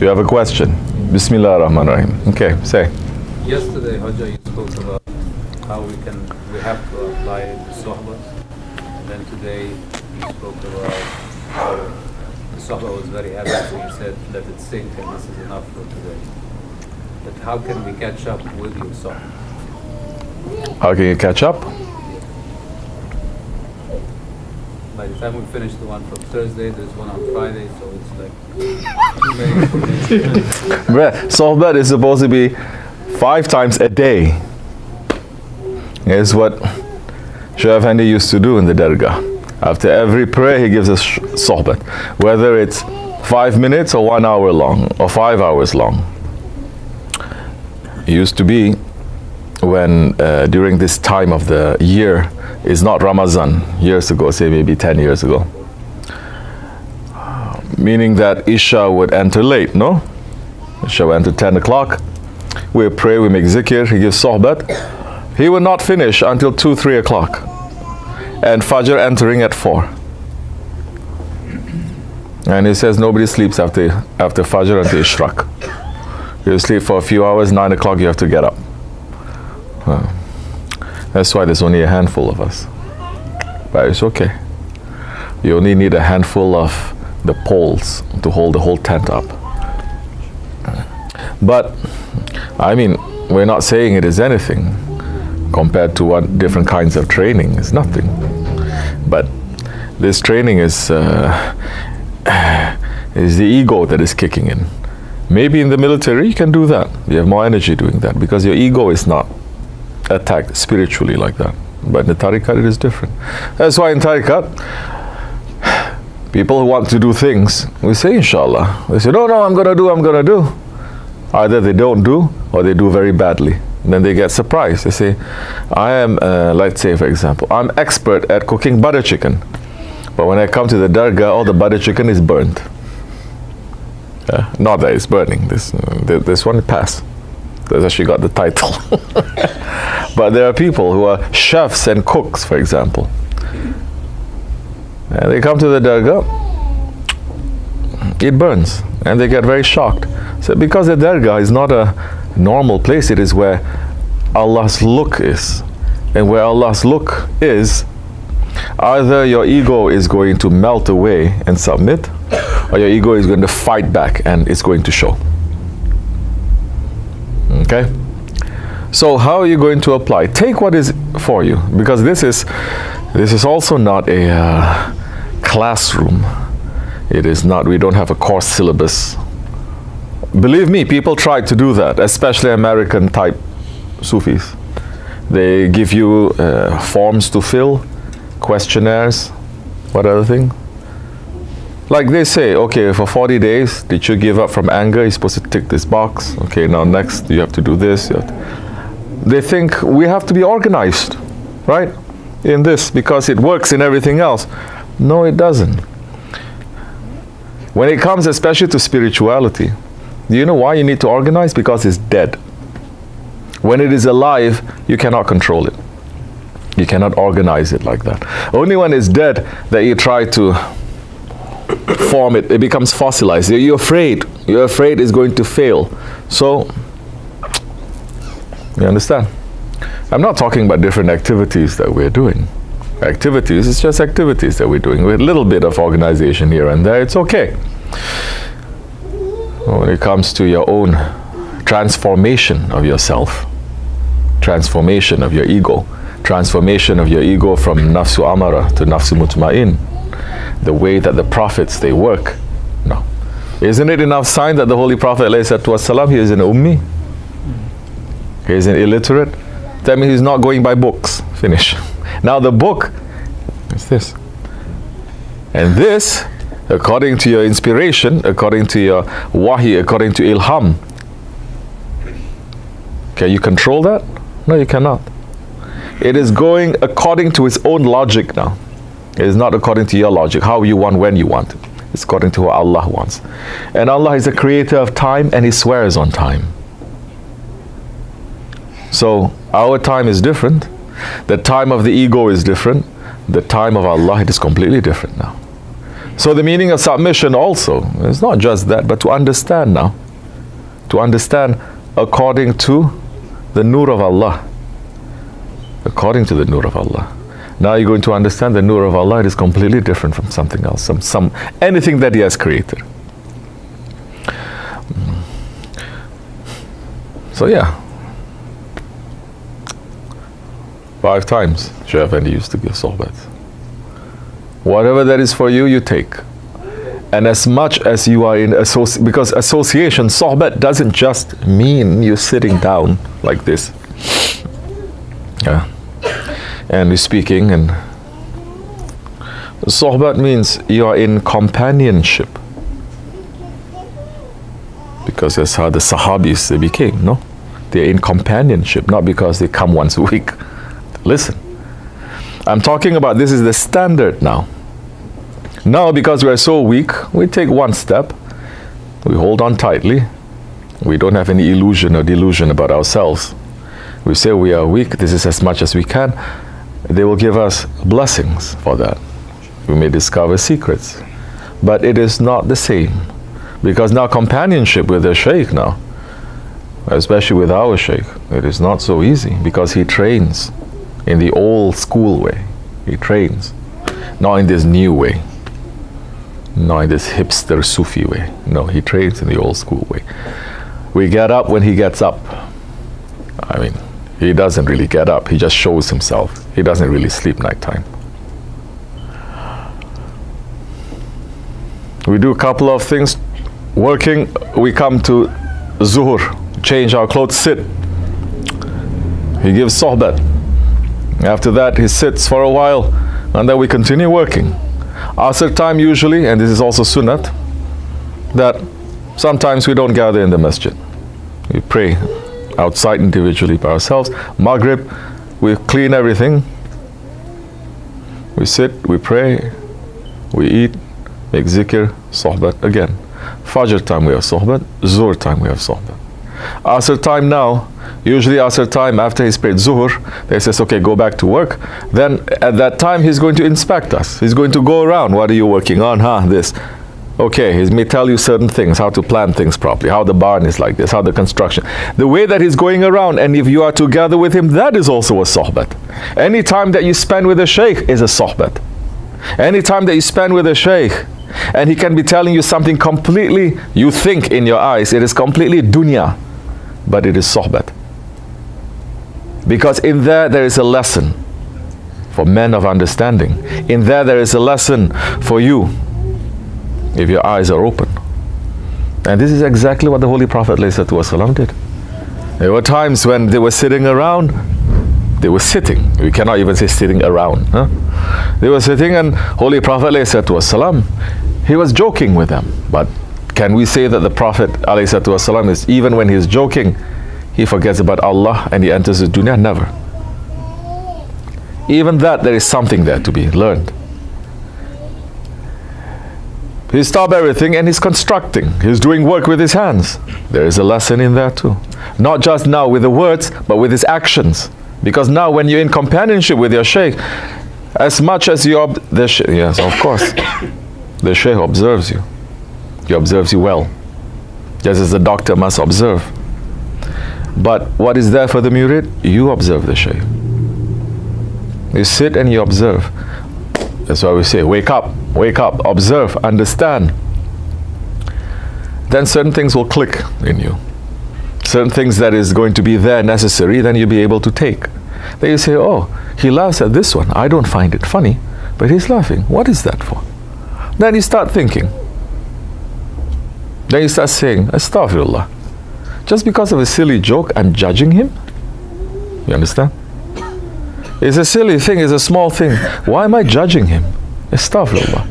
You have a question? Bismillah ar-Rahman ar-Rahim. Okay, say. Yesterday, Hajjah, you spoke about how we have to apply the Sohbah. And then today, you spoke about how the Sohbah was very heavy, so you said, let it sink, and this is enough for today. But how can we catch up with your Sohbah? How can you catch up? By the time we finish the one from Thursday, there's one on Friday, so it's like too many. Sohbah is supposed to be 5 times a day. Is what Shaykh Effendi used to do in the Dargah. After every prayer, he gives us sohbah, whether it's 5 minutes or 1 hour long or 5 hours long. It used to be when during this time of the year is not Ramadan, years ago, say maybe 10 years ago, meaning that Isha would enter late, no? Isha would enter 10 o'clock. We pray, we make zikr, he gives sohbat. He will not finish until 2, 3 o'clock. And Fajr entering at 4. And he says nobody sleeps after Fajr until Ishraq. You sleep for a few hours, 9 o'clock you have to get up. That's why there's only a handful of us. But it's okay. You only need a handful of the poles to hold the whole tent up. But, I mean, we're not saying it is anything compared to what different kinds of training. It's nothing. But this training is the ego that is kicking in. Maybe in the military you can do that. You have more energy doing that because your ego is not attacked spiritually like that. But in the tariqat it is different. That's why in tariqat, people who want to do things, we say inshallah. They say, no, I'm going to do. Either they don't do or they do very badly. And then they get surprised. They say, I am, let's say for example, I'm expert at cooking butter chicken. But when I come to the dargah, all the butter chicken is burnt. Not that it's burning. This one passed. That's actually got the title. But there are people who are chefs and cooks, for example. And they come to the dargah, it burns, and they get very shocked. So because the dargah is not a normal place, it is where Allah's look is. And where Allah's look is, either your ego is going to melt away and submit, or your ego is going to fight back and it's going to show. Okay? So how are you going to apply? Take what is for you, because this is also not a classroom. It is not, we don't have a course syllabus. Believe me, people try to do that, especially American type Sufis. They give you forms to fill, questionnaires, what other thing? Like they say, okay, for 40 days, did you give up from anger? You're supposed to tick this box. Okay, now next, you have to do this. They think we have to be organized, right? In this, because it works in everything else. No, it doesn't. When it comes especially to spirituality, do you know why you need to organize? Because it's dead. When it is alive, you cannot control it. You cannot organize it like that. Only when it's dead that you try to form it, it becomes fossilized. You're afraid. You're afraid it's going to fail. So, you understand? I'm not talking about different activities that we're doing. Activities, it's just activities that we're doing with a little bit of organization here and there. It's okay. When it comes to your own transformation of yourself, transformation of your ego, transformation of your ego from nafsu amara to nafsu mutma'in, the way that the prophets, they work. No. Isn't it enough sign that the Holy Prophet ﷺ, he is an ummi? He is an illiterate? That means he's not going by books. Finish. Now the book is this. And this, according to your inspiration, according to your wahi, according to ilham, can you control that? No, you cannot. It is going according to its own logic now. It is not according to your logic, how you want, when you want. It's according to what Allah wants. And Allah is the creator of time, and He swears on time. So our time is different. The time of the ego is different. The time of Allah, it is completely different now. So the meaning of submission also is not just that, but to understand now. To understand according to the nur of Allah. According to the nur of Allah. Now you're going to understand the nur of Allah. It is completely different from something else, anything that He has created. So yeah, 5 times Shaykh Effendi used to give sohbat. Whatever that is for you, you take. And as much as you are in because association, sohbat doesn't just mean you sitting down like this. Yeah. And you're speaking, and sohbat means you are in companionship. Because that's how the Sahabis they became, no? They're in companionship, not because they come once a week. Listen, I'm talking about this is the standard now. Now, because we're so weak, we take one step, we hold on tightly, we don't have any illusion or delusion about ourselves. We say we are weak, this is as much as we can. They will give us blessings for that. We may discover secrets, but it is not the same. Because now companionship with the Shaykh now, especially with our Shaykh, it is not so easy because he trains in the old school way. He trains, not in this new way, not in this hipster Sufi way. No, he trains in the old school way. We get up when he gets up. I mean, he doesn't really get up, he just shows himself. He doesn't really sleep nighttime. We do a couple of things. Working, we come to Zuhur, change our clothes, sit. He gives sohbat. After that, he sits for a while, and then we continue working. Asr time usually, and this is also sunnat, that sometimes we don't gather in the masjid. We pray outside individually by ourselves. Maghrib, we clean everything. We sit, we pray, we eat, make zikr, sohbat again. Fajr time we have sohbat, Zuhr time we have sohbat. Asr time now, usually Asr time after he's prayed Zuhr, they says, okay, go back to work. Then at that time he's going to inspect us. He's going to go around, what are you working on? This. Okay, he may tell you certain things, how to plan things properly, how the barn is like this, how the construction. The way that he's going around, and if you are together with him, that is also a sohbat. Any time that you spend with a Shaykh is a sohbat. Any time that you spend with a Shaykh, and he can be telling you something completely, you think in your eyes, it is completely dunya, but it is sohbat. Because in there is a lesson for men of understanding. In there is a lesson for you, if your eyes are open. And this is exactly what the Holy Prophet ﷺ did. There were times when they were sitting around, they were sitting. We cannot even say sitting around. They were sitting, and Holy Prophet ﷺ, he was joking with them. But can we say that the Prophet ﷺ is, even when he's joking, he forgets about Allah and he enters the dunya? Never. Even that, there is something there to be learned. He stopped everything and he's constructing. He's doing work with his hands. There is a lesson in there too. Not just now with the words, but with his actions. Because now when you're in companionship with your Shaykh, as much as you yes, of course, the Shaykh observes you. He observes you well. Just as the doctor must observe. But what is there for the murid? You observe the Shaykh. You sit and you observe. That's why we say, wake up, observe, understand. Then certain things will click in you. Certain things that is going to be there necessary, then you'll be able to take. Then you say, oh, he laughs at this one. I don't find it funny, but he's laughing. What is that for? Then you start thinking. Then you start saying, astaghfirullah. Just because of a silly joke, I'm judging him? You understand? It's a silly thing, it's a small thing. Why am I judging him? Astaghfirullah.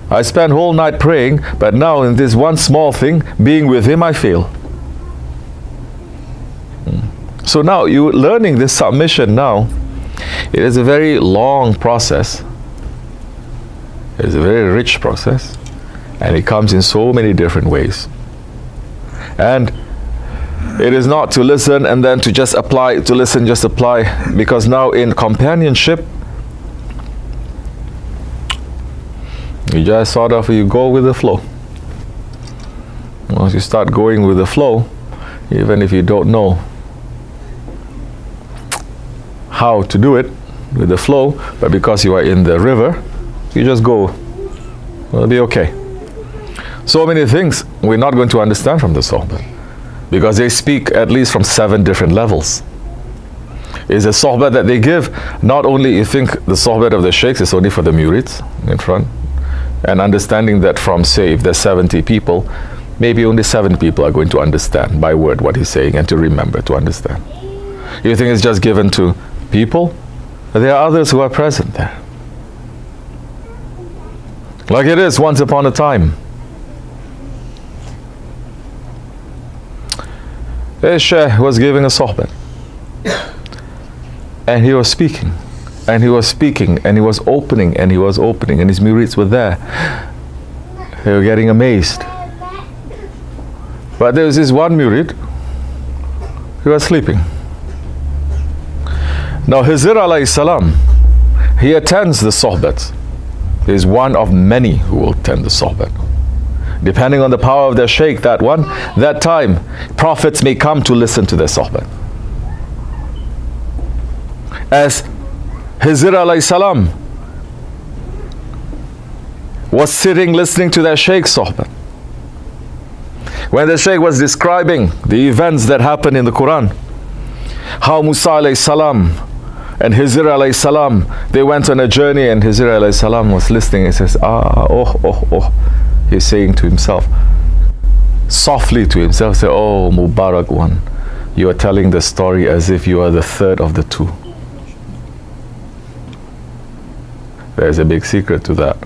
I spend whole night praying, but now in this one small thing, being with him, I fail. So now you're learning this submission now. It is a very long process. It is a very rich process. And it comes in so many different ways. And it is not to listen and then to just apply, to listen, just apply. Because now in companionship, You just sort of, you go with the flow. Once you start going with the flow, even if you don't know how to do it with the flow, but because you are in the river, you just go. It'll be okay. So many things we're not going to understand from the Sohbah, because they speak at least from 7 different levels. Is a Sohbah that they give, not only you think the Sohbah of the Sheikhs is only for the murids in front, and understanding that from, say, if there's 70 people, maybe only 7 people are going to understand by word what he's saying and to remember to understand. You think it's just given to people? There are others who are present there. Like it is once upon a time. A Shaykh was giving a Sohbah. And he was speaking. And he was speaking. And he was opening. And he was opening. And his murids were there. They were getting amazed. But there was this one murid who was sleeping. Now Hizr alayhi salam, he attends the Sohbat. He is one of many who will attend the Sohbat. Depending on the power of their Shaykh, that time, prophets may come to listen to their Sohbat. As Hizr alayhi salam was sitting listening to their Shaykh's Sohbat. When the Shaykh was describing the events that happened in the Quran, how Musa alayhi salam and Hizr alayhi salam, they went on a journey, and Hizr alayhi salam was listening. He says, he's saying to himself, softly to himself, say, oh Mubarak one, you are telling the story as if you are the third of the 2. There's a big secret to that.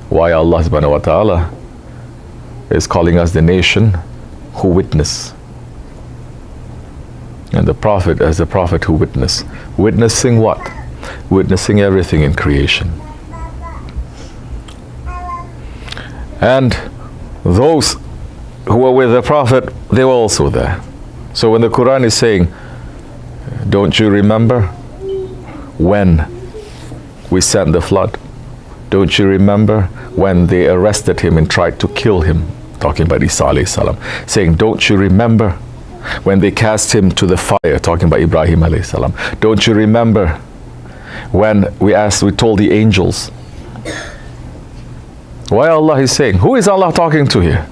Why Allah subhanahu wa ta'ala is calling us the nation who witness. And the Prophet as the Prophet who witness. Witnessing what? Witnessing everything in creation. And those who were with the Prophet, they were also there. So when the Quran is saying, don't you remember when we sent the flood? Don't you remember when they arrested him and tried to kill him? Talking about Isa alayhi salam. Saying, don't you remember when they cast him to the fire? Talking about Ibrahim alayhi salam. Don't you remember when we told the angels? Why Allah is saying? Who is Allah talking to here?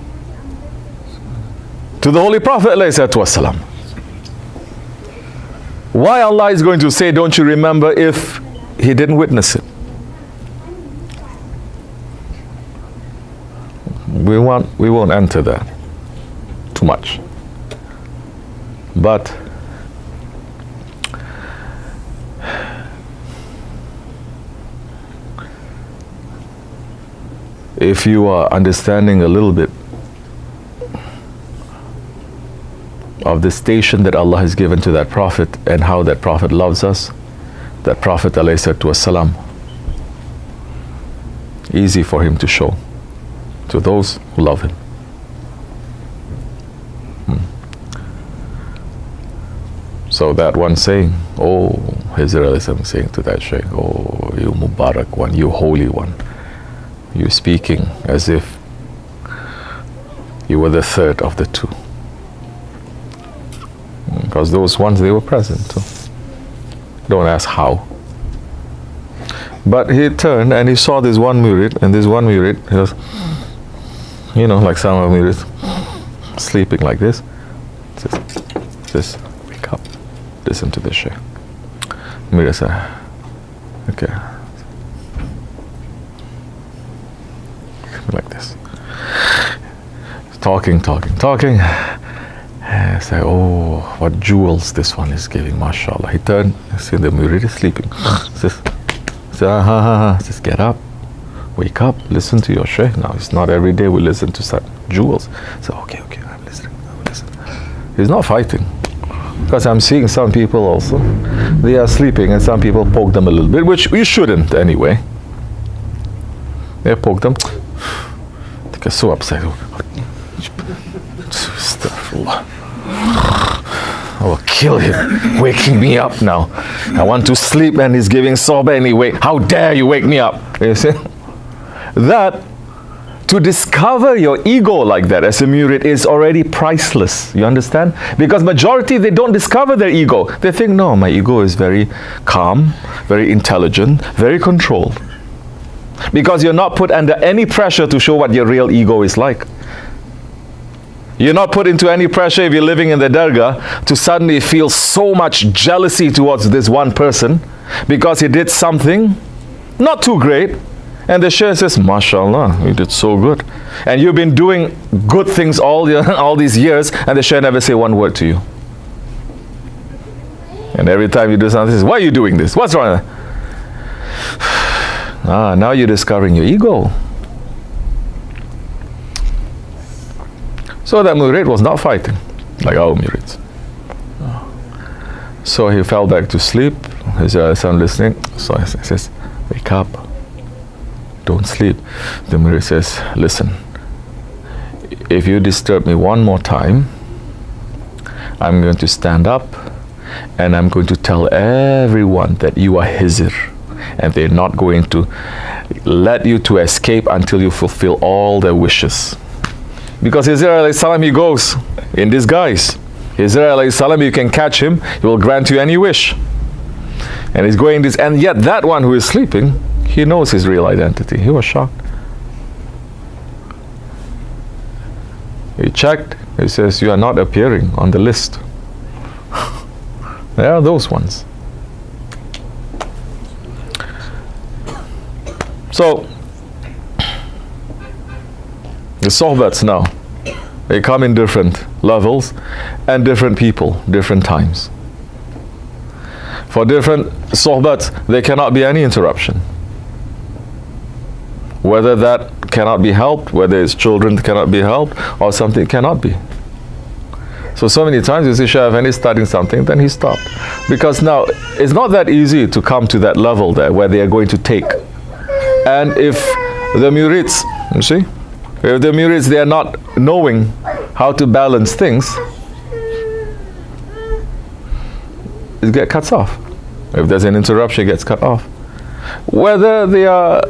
To the Holy Prophet alayhi salatu wasalam. Why Allah is going to say, don't you remember, if he didn't witness it? We won't enter that too much. But if you are understanding a little bit of the station that Allah has given to that Prophet and how that Prophet loves us, that Prophet alayhi salatu wasalam, easy for him to show to those who love him. So that one saying, oh, Hizr alayhi salam saying to that Shaykh, oh, you Mubarak one, you holy one, you speaking as if you were the third of the 2. Because those ones, they were present too. Don't ask how. But he turned and he saw this one murid, and this one murid, he was, like some of murids, sleeping like this. Says, wake up, listen to this Shaykh. Murid said, okay. Like this. Talking. I say, oh, what jewels this one is giving, mashallah. He turned, see the murid is sleeping. Says, get up, wake up, listen to your Shaykh. Now, it's not every day we listen to such jewels. So, okay, I'm listening. He's not fighting. Because I'm seeing some people also, they are sleeping and some people poke them a little bit, which we shouldn't anyway. They poke them. They get so upset. I will kill him, waking me up now. I want to sleep and he's giving sohbah anyway. How dare you wake me up? You see? that to discover your ego like that as a murid is already priceless. You understand? Because majority, they don't discover their ego. They think, no, my ego is very calm, very intelligent, very controlled. Because you're not put under any pressure to show what your real ego is like. You're not put into any pressure if you're living in the dargah to suddenly feel so much jealousy towards this one person because he did something not too great. And the Shaykh says, MashaAllah, you did so good. And you've been doing good things all these years, and the Shaykh never say one word to you. And every time you do something, he says, why are you doing this? What's wrong? Now you're discovering your ego. So that murid was not fighting, like our murids. So he fell back to sleep. His son listening. So he says, wake up. Don't sleep. The murid says, listen, if you disturb me one more time, I'm going to stand up and I'm going to tell everyone that you are Hizr, and they're not going to let you to escape until you fulfill all their wishes. Because Hizr alayhi salam, he goes in disguise. Hizr alayhi salam, you can catch him, he will grant you any wish. And he's going this, and yet that one who is sleeping, he knows his real identity. He was shocked. He checked. He says, you are not appearing on the list. There are those ones. So, the sohbats now, they come in different levels and different people, different times. For different sohbats, there cannot be any interruption. Whether that cannot be helped, whether it's children cannot be helped, or something cannot be. So many times you see Shaykh Effendi studying something, then he stopped. Because now, it's not that easy to come to that level there where they are going to take. And if the murids, you see, if the murids, they are not knowing how to balance things, it gets cut off. If there's an interruption, it gets cut off. Whether they are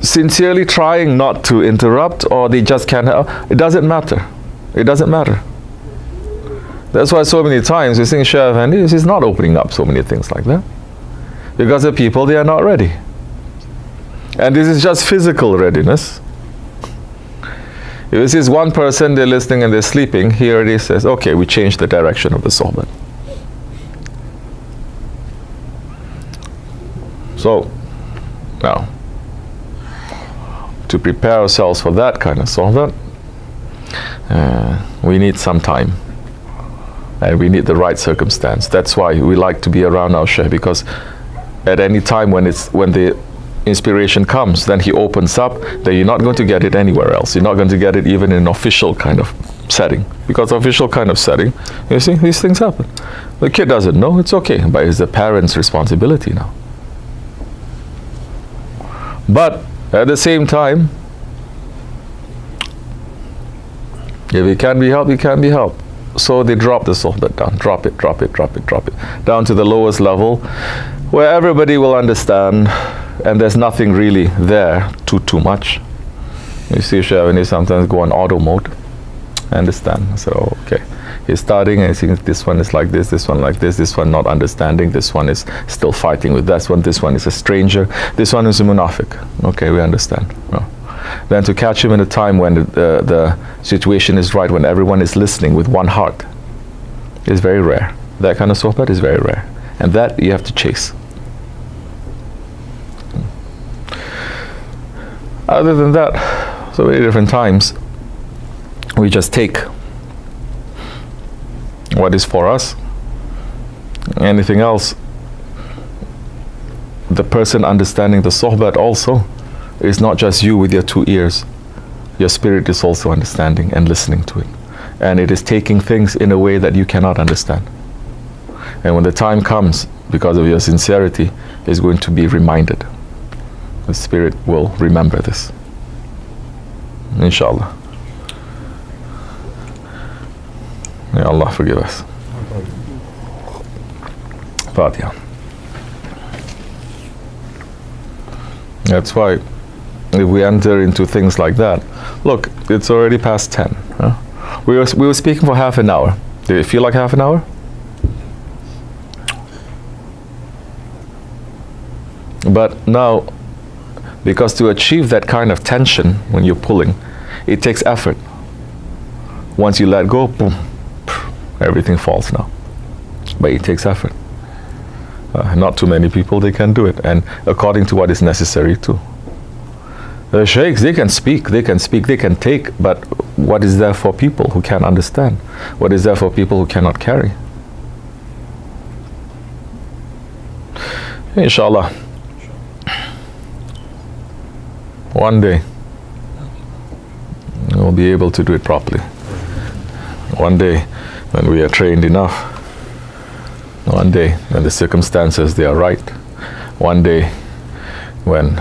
sincerely trying not to interrupt or they just can't help, it doesn't matter. It doesn't matter. That's why so many times you think Shaykh Effendi is not opening up so many things like that. Because the people, they are not ready. And this is just physical readiness. If this is one person, they're listening and they're sleeping, he already says, okay, we change the direction of the sohbat. So, now, to prepare ourselves for that kind of sohbat, we need some time. And we need the right circumstance. That's why we like to be around our Shaykh, because at any time when the inspiration comes, then he opens up, then you're not going to get it anywhere else. You're not going to get it even in an official kind of setting. Because official kind of setting, you see, these things happen. The kid doesn't know, it's okay, but it's the parent's responsibility now. But at the same time, if it can be helped, it can be helped. So they drop the sohbat down, drop it, down to the lowest level, where everybody will understand, and there's nothing really there too much. You see Shaykh Effendi sometimes go on auto mode. I understand. So okay, he's starting and he thinks this one is like this one like this one not understanding, this one is still fighting with this one is a stranger, this one is a munafiq. Okay, we understand. No. Then to catch him in a time when the situation is right, when everyone is listening with one heart, is very rare. That kind of sohbat is very rare. And that you have to chase. Other than that, so many different times, we just take what is for us. Anything else, the person understanding the sohbat also, is not just you with your 2 ears. Your spirit is also understanding and listening to it. And it is taking things in a way that you cannot understand. And when the time comes, because of your sincerity, is going to be reminded. The spirit will remember this. Inshallah. May Allah forgive us. Fatiha. That's why if we enter into things like that. Look, it's already past 10. Huh? We were speaking for half an hour. Did it feel like half an hour? But now, because to achieve that kind of tension when you're pulling, it takes effort. Once you let go, boom, everything falls now. But it takes effort. Not too many people, they can do it, and according to what is necessary too. The sheikhs, they can speak, they can take, but what is there for people who can't understand? What is there for people who cannot carry? Inshallah, one day we'll be able to do it properly. One day when we are trained enough. One day when the circumstances, they are right. One day when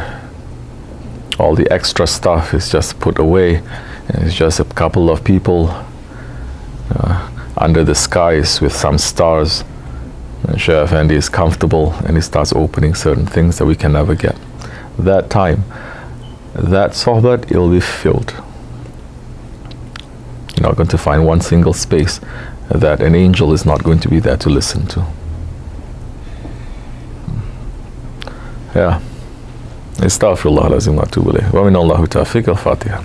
all the extra stuff is just put away and it's just a couple of people under the skies with some stars, and Shaykh Effendi is comfortable and he starts opening certain things that we can never get. That time, that sohbat, it will be filled. You're not going to find one single space that an angel is not going to be there to listen to. Yeah. Astaghfirullah lazim wa atubu ilayh. Wa min Allahu tawfiq al-Fatiha.